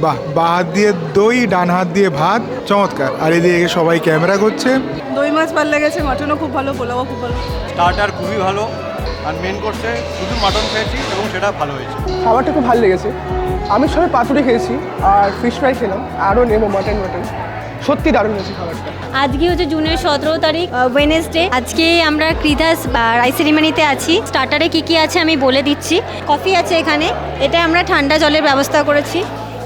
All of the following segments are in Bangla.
বাহ, বাঁ হাত দিয়ে দই, ডান হাত দিয়ে ভাত, চমৎকার। আর এদিকে সবাই ক্যামেরা করছে। দই মাছ ভালো লেগেছে, মাটনও খুব ভালো, পোলাও খুব ভালো। স্টার্টার খুবই ভালো, আর মেন কোর্সে শুধু মাটন খেয়েছি এবং সেটা ভালো হয়েছে। খাবারটা খুব ভালো লেগেছে। আমি সবাই পাতুরি খেয়েছি আর ফিশ ফ্রাই খেলাম, আরও নেবো মাটন। সত্যি দারুণ হয়েছে খাবারটা। আজকে হচ্ছে জুনের 17 তারিখ, ওয়েনেসডে। আজকে আমরা কৃধাস রাইস সেরিমনিতে আছি। স্টার্টারে কি কি আছে আমি বলে দিচ্ছি। কফি আছে এখানে, এটা আমরা ঠান্ডা জলের ব্যবস্থা করেছি।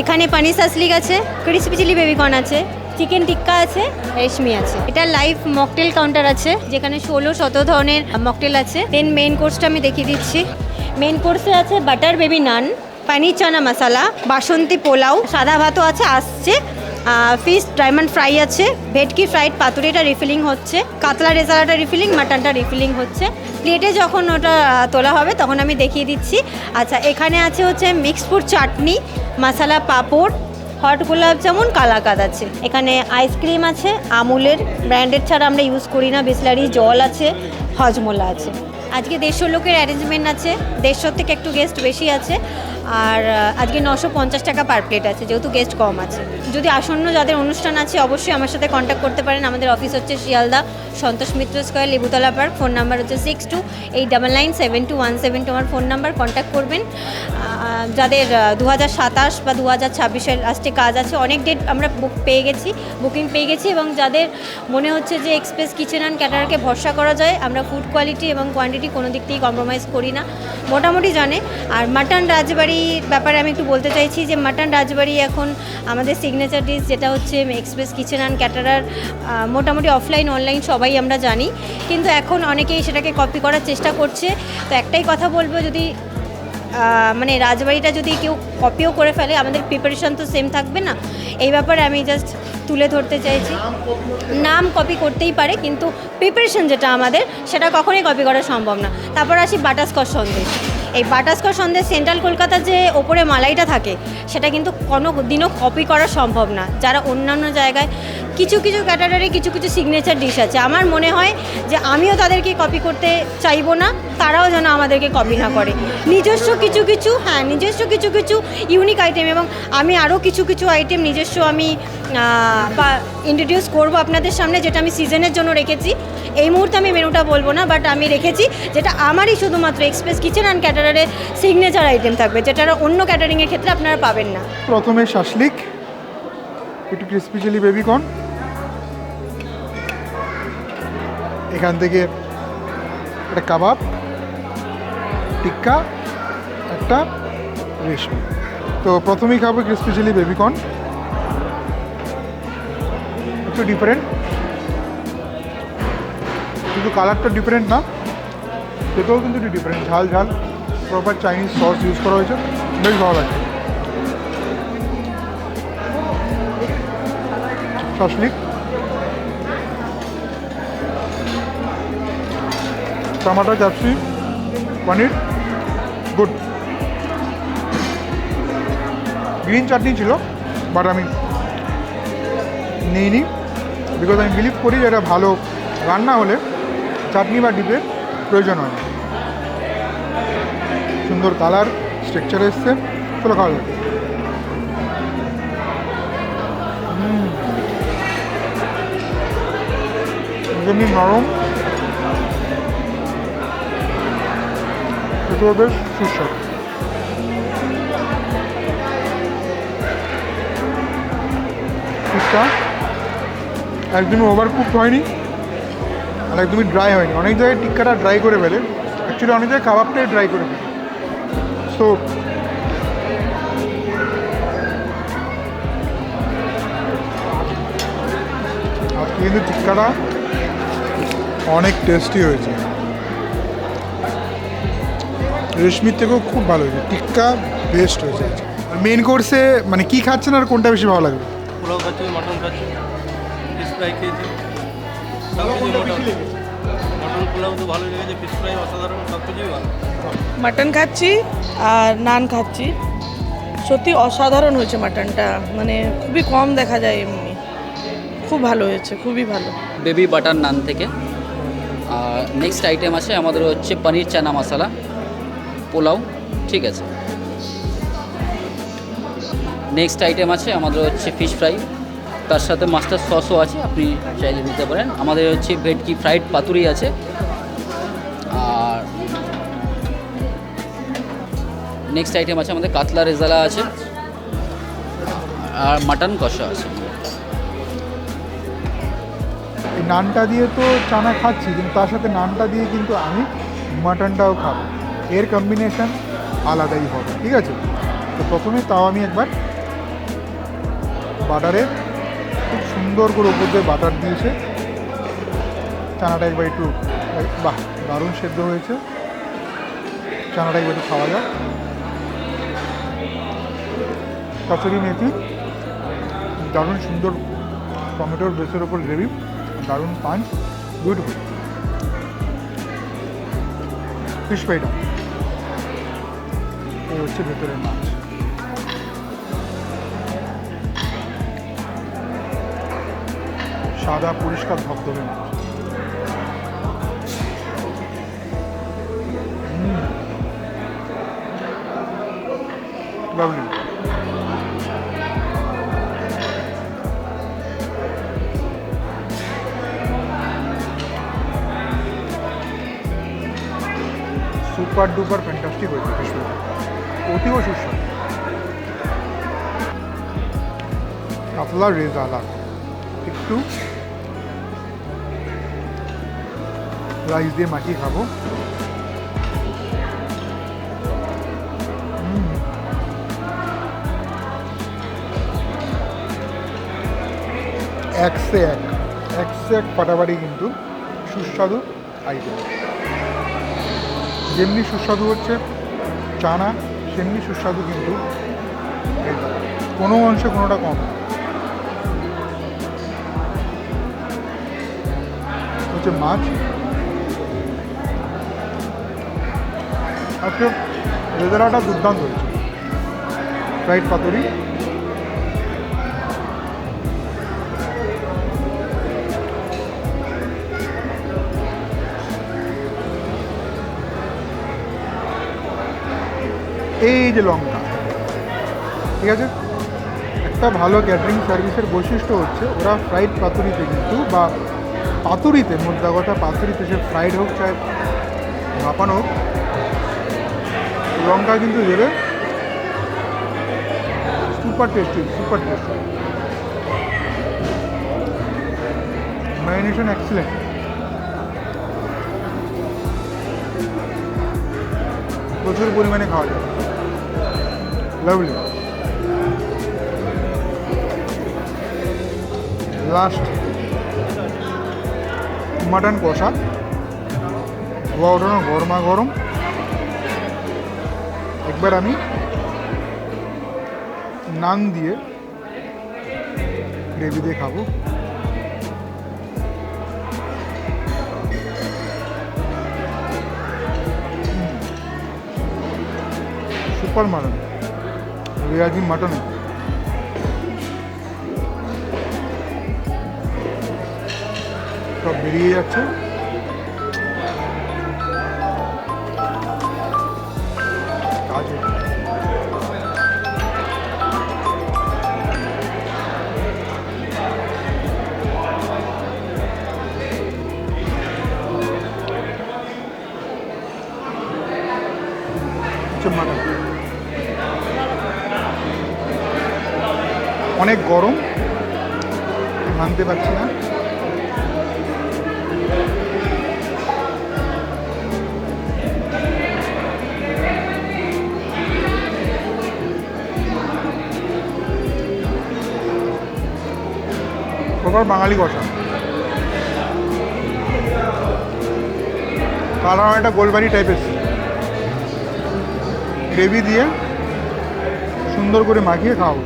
এখানে পানির সাসলিক আছে, ক্রিসপি চিলি বেবিকর্ন আছে, চিকেন টিক্কা আছে, রেশমি আছে। এটা লাইভ মকটেল কাউন্টার আছে, যেখানে 16-17 ধরনের মকটেল আছে। দেন মেইন কোর্সটা আমি দেখিয়ে দিচ্ছি। মেইন কোর্সে আছে বাটার বেবি নান, পানির চানা মশালা, বাসন্তী পোলাও, সাদা ভাতও আছে আসছে, ফিশ ডায়মন্ড ফ্রাই আছে, ভেটকি ফ্রাইড পাতুরিটা রিফিলিং হচ্ছে, কাতলা রেজালাটা রিফিলিং, মাটনটা রিফিলিং হচ্ছে। প্লেটে যখন ওটা তোলা হবে তখন আমি দেখিয়ে দিচ্ছি। আচ্ছা, এখানে আছে হচ্ছে মিক্সড ফ্রুট চাটনি, মশালা পাঁপড়, হট গোলাপ জামুন, কালাকাদ আছে। এখানে আইসক্রিম আছে, আমুলের, ব্র্যান্ডেড ছাড়া আমরা ইউজ করি না, বিসলারি জল আছে, হজমোলা আছে। আজকে 150 লোকের অ্যারেঞ্জমেন্ট আছে, 150 থেকে একটু গেস্ট বেশি আছে। আর আজকে 950 টাকা পার প্লেট আছে, যেহেতু গেস্ট কম আছে। যদি আসন্ন যাদের অনুষ্ঠান আছে অবশ্যই আমার সাথে কন্ট্যাক্ট করতে পারেন। আমাদের অফিস হচ্ছে Sealdah, Santosh Mitra square, Lebutala park. Phone number হচ্ছে 6289972172 আমার ফোন নাম্বার। কন্ট্যাক্ট করবেন। যাদের 2027 বা 2026-এর লাস্টে কাজ আছে, অনেক ডেট আমরা বুকিং পেয়ে গেছি। এবং যাদের মনে হচ্ছে যে এক্সপ্রেস কিচেন অ্যান্ড ক্যাটারারকে ভরসা করা যায়, আমরা ফুড কোয়ালিটি এবং কোয়ান্টিটি কোনো দিক থেকেই কম্প্রোমাইজ করি না, মোটামুটি জানে। আর মাটন রাজবাড়ির ব্যাপারে আমি একটু বলতে চাইছি যে মাটন রাজবাড়ি এখন আমাদের সিগনেচার ডিশ, যেটা হচ্ছে এক্সপ্রেস কিচেন অ্যান্ড ক্যাটারার। মোটামুটি অফলাইন অনলাইন সবাই আমরা জানি, কিন্তু এখন অনেকেই সেটাকে কপি করার চেষ্টা করছে। তো একটাই কথা বলবো, যদি মানে রাজবাড়িটা যদি কেউ কপিও করে ফেলে, আমাদের প্রিপারেশন তো সেম থাকবে না। এই ব্যাপারে আমি জাস্ট তুলে ধরতে চাইছি। নাম কপি করতেই পারে, কিন্তু প্রিপারেশন যেটা আমাদের, সেটা কখনোই কপি করা সম্ভব না। তারপর আসি বাটারস্কচ সন্দেশ। এই বাটারস্কচ সন্দেশ সেন্ট্রাল কলকাতার যে ওপরে মালাইটা থাকে, সেটা কিন্তু কোনো দিনও কপি করা সম্ভব না। যারা অন্যান্য জায়গায় কিছু কিছু ক্যাটারারে কিছু কিছু সিগনেচার ডিশ আছে, আমার মনে হয় যে আমিও তাদেরকে কপি করতে চাইবো না, তারাও যেন আমাদেরকে কপি না করে। নিজস্ব কিছু ইউনিক আইটেম, এবং আমি আরও কিছু আইটেম নিজস্ব আমি ইন্ট্রোডিউস করবো আপনাদের সামনে, যেটা আমি সিজনের জন্য রেখেছি। এই মুহূর্তে আমি মেনুটা বলবো না, বাট আমি রেখেছি যেটা আমারই শুধুমাত্র এক্সপ্রেস কিচেন অ্যান্ড ক্যাটারারের সিগনেচার আইটেম থাকবে, যেটা অন্য ক্যাটারিংয়ের ক্ষেত্রে আপনারা পাবেন না। প্রথমে শাসলিক, একটু ক্রিসপি চিলি বেবিকর্ন, এখান থেকে একটা কাবাব, টিক্কা, একটা রেশমি। তো প্রথমেই খাবো ক্রিসপি চিলি বেবিকর্ন। একটু ডিফারেন্ট, কিন্তু কালারটা ডিফারেন্ট না, খেতেও কিন্তু একটু ডিফারেন্ট। ঝাল ঝাল, প্রপার চাইনিজ সস ইউজ করা হয়েছে, বেশ ভালো লাগে। শাসলিক, টমাটো, ক্যাপসি, পনির, গুড। গ্রিন চাটনি ছিল, বাট আমি নিইনি, বিকজ আমি বিলিভ করি যে এটা ভালো রান্না হলে চাটনি বা ডিপের প্রয়োজন হয় না। সুন্দর কালার, স্ট্রাকচার এসছে, চলো খাওয়া যাবে। একদমই নরম, এটাও বেশ সুস্বাদু। টিক্কা একদমই ওভারকুকড হয়নি, আর একদমই ড্রাই হয়নি। অনেক জায়গায় টিক্কাটা ড্রাই করে ফেলে, অ্যাকচুয়ালি অনেক জায়গায় কাবাবটাই ড্রাই করে ফেলে। সো আজকে কিন্তু টিক্কাটা অনেক টেস্টি হয়েছে, রেশমির থেকেও খুব ভালো হয়েছে। টিক্কা বেস্ট হয়েছে। আর মেন কোর্সে মানে কি খাচ্ছেন আর কোনটা বেশি ভালো লাগবে? পোলাও খাচ্ছি, মাটন খাচ্ছি, ফিশ ফ্রাই খেয়েছি, মাটন পোলাও তো ভালোই লেগেছে, ফিশ ফ্রাই অসাধারণ, সব কিছুই ভালো। মাটন খাচ্ছি আর নান খাচ্ছি, সত্যি অসাধারণ হয়েছে মাটনটা, মানে খুবই কম দেখা যায় এমনি, খুব ভালো হয়েছে, খুবই ভালো। বেবি বাটার নান থেকে। আর নেক্সট আইটেম আছে আমাদের হচ্ছে পনির চানা মশলা, পোলাও, ঠিক আছে। নেক্সট আইটেম আছে আমাদের হচ্ছে ফিশ ফ্রাই, তার সাথে মাস্টার সসও আছে, আপনি চাইলে নিতে পারেন। আমাদের হচ্ছে ভেটকি ফ্রাইড পাতুরি আছে, আর নেক্সট আইটেম আছে আমাদের কাতলা রেজালা আছে, আর মাটন কষা আছে। এই নানটা দিয়ে তো চানা খাচ্ছি, কিন্তু তার সাথে নানটা দিয়ে কিন্তু আমি মাটনটাও খাবো, এর কম্বিনেশন আলাদাই হবে, ঠিক আছে? তো প্রথমে তাও আমি একবার বাটারে খুব সুন্দর করে উপর দিয়ে বাটার দিয়েছে, চানাটা একবার একটু, বাহ দারুণ সেদ্ধ হয়েছে, চানাটা একবার একটু খাওয়া যাক। কচুরি মেথি, দারুণ সুন্দর টমেটোর বেসের ওপর গ্রেভি, দারুণ পাঞ্চ, বিউটিফুল। ফিশ ফ্রাইটা এই হচ্ছে ভেতরের মাছ। সাদা পরিষ্কার ধবধবে মাছ। লাভলি। সুপার ডুপার ফ্যান্টাস্টিক হয়েছে ফিশ ফ্রাই, অতীব সুস্বাদু। কাতলা রেজালা একটু রাইস দিয়ে মাখিয়ে খাবো। একশে এক ফাটাফাটি কিন্তু সুস্বাদু আইটেম। যেমনি সুস্বাদু হচ্ছে চানা, সেমনি সুস্বাদু কিন্তু রেজালা, কোনো অংশে কোনোটা কম না। হচ্ছে মাছ, আজকে রেজালাটা দুর্দান্ত হয়েছে। ফ্রাইড পাতুরি, এই যে লঙ্কা, ঠিক আছে? একটা ভালো ক্যাটারিং সার্ভিসের বৈশিষ্ট্য হচ্ছে ওরা ফ্রাইড পাতুরিতে কিন্তু, বা পাতুরিতে, মোদ্দা কথা পাতুরিতে, সে ফ্রাইড হোক চাই ভাপানো হোক, লঙ্কা কিন্তু দেবে super tasty, super tasty. Marination excellent. প্রচুর পরিমাণে খাওয়া যায়, লাভলি। লাস্ট মাটন কষা, ধোয়া ওঠানো গরমা গরম, একবার আমি নান দিয়ে গ্রেভি দিয়ে খাবো। সুপার মাটন, রেয়াজি মাটন, সব বেরিয়ে যাচ্ছে। আছে মাটন, অনেক গরম, মানতে পারছি না। প্রপার বাঙালি কষা, কারণ একটা গোলবাড়ি টাইপের গ্রেভি দিয়ে সুন্দর করে মাখিয়ে খাওয়া।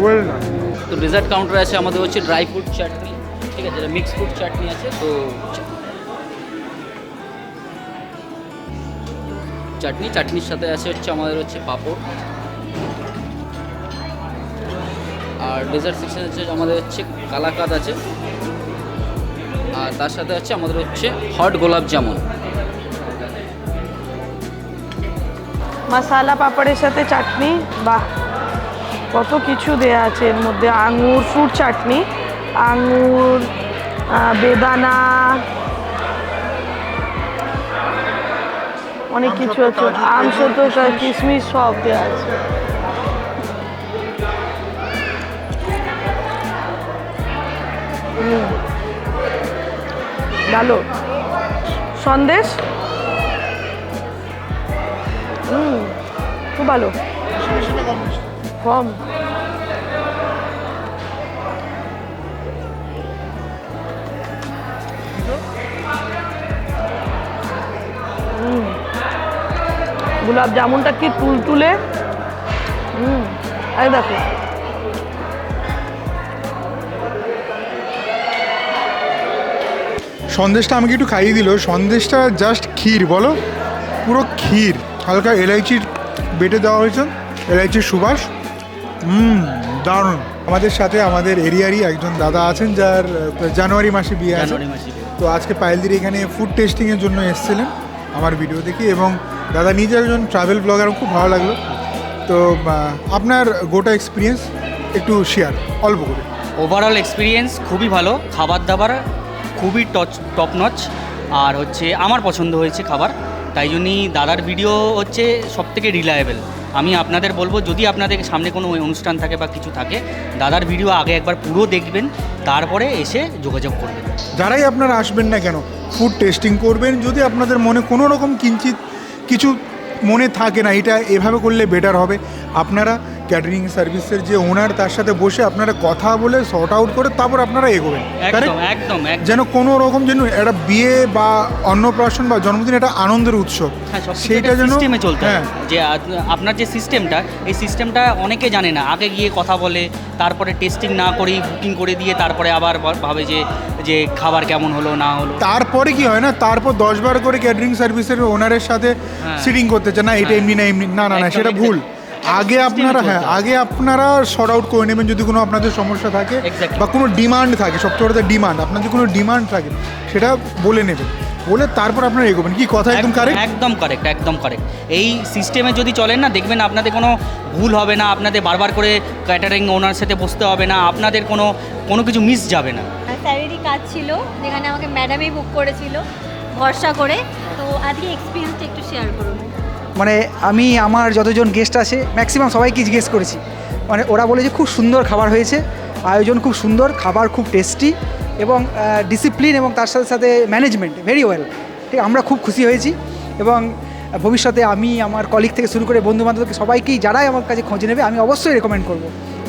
Well done. তো ডেজার্ট কাউন্টারে আছে আমাদের হচ্ছে ড্রাই ফ্রুট চাটনি, ঠিক আছে, মিক্স ফ্রুট চাটনি আছে। তো চাটনির সাথে আছে হচ্ছে আমাদের হচ্ছে পাঁপড়, আর ডেজার্ট সেকশন হচ্ছে আমাদের হচ্ছে কালাকাঁদ আছে, আর তার সাথে হচ্ছে আমাদের হচ্ছে হট গোলাপ জামুন। মশালা পাপড়ের সাথে চাটনি, বাহ কত কিছু দেয়া আছে এর মধ্যে। আঙুর, ফ্রুট চাটনি, আঙুর, বেদানা, অনেক কিছু আছে, আমসত্ব, কিশমিশ সব দেওয়া আছে। ভালো। সন্দেশ, খুব ভালো, কম। গোলাপ জামুনটা কি তুলতুলে, এই দেখো সন্দেশটা আমাকে একটু খাইয়ে দিল। সন্দেশটা জাস্ট ক্ষীর, বলো পুরো ক্ষীর, হালকা এলাইচির বেটে দেওয়া হয়েছে, এলাইচির সুবাস, দারুণ। আমাদের সাথে আমাদের এরিয়ারই একজন দাদা আছেন যার জানুয়ারি মাসে বিয়ে আছে। তো আজকে পায়েলদির এখানে ফুড টেস্টিংয়ের জন্য এসেছিলেন আমার ভিডিও দেখি, এবং দাদা নিজে একজন ট্রাভেল ব্লগার, খুব ভালো লাগলো। তো আপনার গোটা এক্সপিরিয়েন্স একটু শেয়ার অল্প করে। ওভারঅল এক্সপিরিয়েন্স খুবই ভালো, খাবার দাবার খুবই টপ নচ, আর হচ্ছে আমার পছন্দ হয়েছে খাবার, তাই জন্যই দাদার ভিডিও হচ্ছে সবথেকে রিলায়েবল। আমি আপনাদের বলবো, যদি আপনাদের সামনে কোনো অনুষ্ঠান থাকে বা কিছু থাকে, দাদার ভিডিও আগে একবার পুরো দেখবেন, তারপরে এসে যোগাযোগ করবেন। যারাই আপনারা আসবেন না কেন, ফুড টেস্টিং করবেন। যদি আপনাদের মনে কোনো রকম কিঞ্চিত কিছু মনে থাকে না এটা এভাবে করলে বেটার হবে, আপনারা ক্যাটারিং সার্ভিসের যে ওনার তার সাথে বসে আপনারা কথা বলে সর্ট আউট করে তারপর আপনারা এগোবেন। একদম একদম যেন কোনো রকম যেন একটা বিয়ে বা অন্নপ্রাশন বা জন্মদিন একটা আনন্দের উৎসব, সেইটা যেন সিস্টেমে চলতে হয়। যে আপনার যে সিস্টেমটা, এই সিস্টেমটা অনেকে জানে না, আগে গিয়ে কথা বলে তারপরে টেস্টিং না করেই বুকিং করে দিয়ে তারপরে আবার ভাবে যে খাবার কেমন হলো না হলো। তারপরে কি হয় না, তারপর 10 বার করে ক্যাটারিং সার্ভিসের ওনারের সাথে সিটিং করতে চান, না এটা এমনি না এমনি, না না না সেটা ভুল। আগে আপনারা আগে আপনারা শর্ট আউট করে নেবেন যদি কোনো আপনাদের সমস্যা থাকে বা কোনো ডিমান্ড থাকে, সবচেয়ে বড় ডিমান্ড, আপনাদের কোনো ডিমান্ড থাকে সেটা বলে নেবেন, বলে তারপর আপনারা এগোবেন। কি কথা একদম কারেক্ট? একদম কারেক্ট, একদম কারেক্ট। এই সিস্টেমে যদি চলেন না, দেখবেন আপনাদের কোনো ভুল হবে না, আপনাদের বারবার করে ক্যাটারিং ওনার সাথে বসতে হবে না, আপনাদের কোনো কিছু মিস যাবে না। স্যারেরই কাজ ছিল, যেখানে আমাকে ম্যাডামই বুক করেছিল ভরসা করে। তো আজকে এক্সপিরিয়েন্সটা একটু শেয়ার করুন। মানে আমি আমার যতজন গেস্ট আছে ম্যাক্সিমাম সবাইকে জিজ্ঞেস করেছি, মানে ওরা বলে যে খুব সুন্দর খাবার হয়েছে, আয়োজন খুব সুন্দর, খাবার খুব টেস্টি এবং ডিসিপ্লিন এবং তার সাথে সাথে ম্যানেজমেন্ট ভেরি ওয়েল। ঠিক, আমরা খুব খুশি হয়েছি এবং ভবিষ্যতে আমি আমার কলিগ থেকে শুরু করে বন্ধুবান্ধবকে সবাইকেই যারাই আমার কাছে খোঁজ নেবে আমি অবশ্যই রেকমেন্ড করব।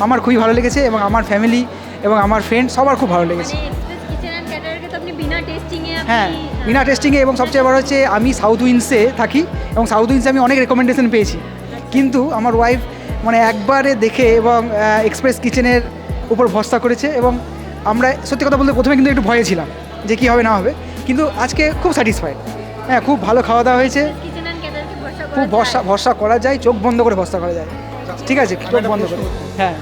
আমার খুবই ভালো লেগেছে এবং আমার ফ্যামিলি এবং আমার ফ্রেন্ড সবার খুব ভালো লেগেছে। হ্যাঁ, বিনা টেস্টিংয়ে, এবং সবচেয়ে বড় হচ্ছে আমি সাউথ উইন্ডসে থাকি এবং সাউথ উইন্ডসে আমি অনেক রেকমেন্ডেশন পেয়েছি, কিন্তু আমার ওয়াইফ মানে একবারে দেখে এবং এক্সপ্রেস কিচেনের উপর ভরসা করেছে এবং আমরা সত্যি কথা বলতে প্রথমে কিন্তু একটু ভয়ে ছিলাম যে কী হবে না হবে, কিন্তু আজকে খুব স্যাটিসফাইড। হ্যাঁ, খুব ভালো খাওয়া দাওয়া হয়েছে, খুব ভরসা করা যায়, চোখ বন্ধ করে ভরসা করা যায়। ঠিক আছে, চোখ বন্ধ করে। হ্যাঁ,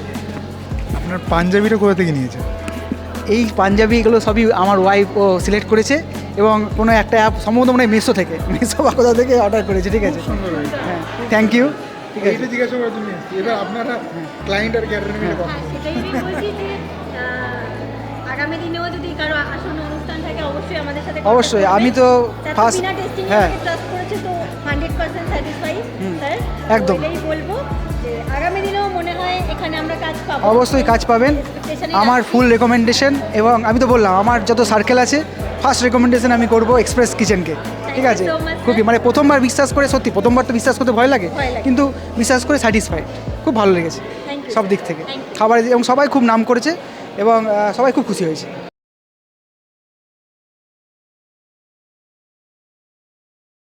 আপনার পাঞ্জাবিটা কোথা থেকে নিয়েছে? এই পাঞ্জাবিগুলো সবই আমার ওয়াইফ ও সিলেক্ট করেছে এবং কোনো একটা অ্যাপ সম্ভবত মনে হয় মেসো থেকে, মেসো বা কোথা থেকে অর্ডার করেছে। ঠিক আছে, হ্যাঁ, থ্যাংক ইউ। ঠিক আছে, জিজ্ঞাসা করার জন্য এবার আপনারা ক্লায়েন্ট আর ক্যাটারিংয়ের কথা আগামী দিনেও যদি কারো আসন্ন অনুষ্ঠান থাকে অবশ্যই আমাদের সাথে অবশ্যই। আমি তো ফার্স্ট, হ্যাঁ, ট্রাস্ট করেছে তো 100% স্যাটিসফাই স্যার। একদম বলবো যে আগামী দিনেও মনে হয় এখানে আমরা কাজ পাবো, অবশ্যই কাজ পাবেন। আমার ফুল রেকমেন্ডেশন, এবং আমি তো বললাম আমার যত সার্কেল আছে ফার্স্ট রেকমেন্ডেশন আমি করব এক্সপ্রেস কিচেনকে। ঠিক আছে, খুবই মানে প্রথমবার বিশ্বাস করে, সত্যি প্রথমবার তো বিশ্বাস করতে ভয় লাগে, কিন্তু বিশ্বাস করে স্যাটিসফাইড, খুব ভালো লেগেছে সব দিক থেকে খাবার, এবং সবাই খুব নাম করেছে এবং সবাই খুব খুশি হয়েছে।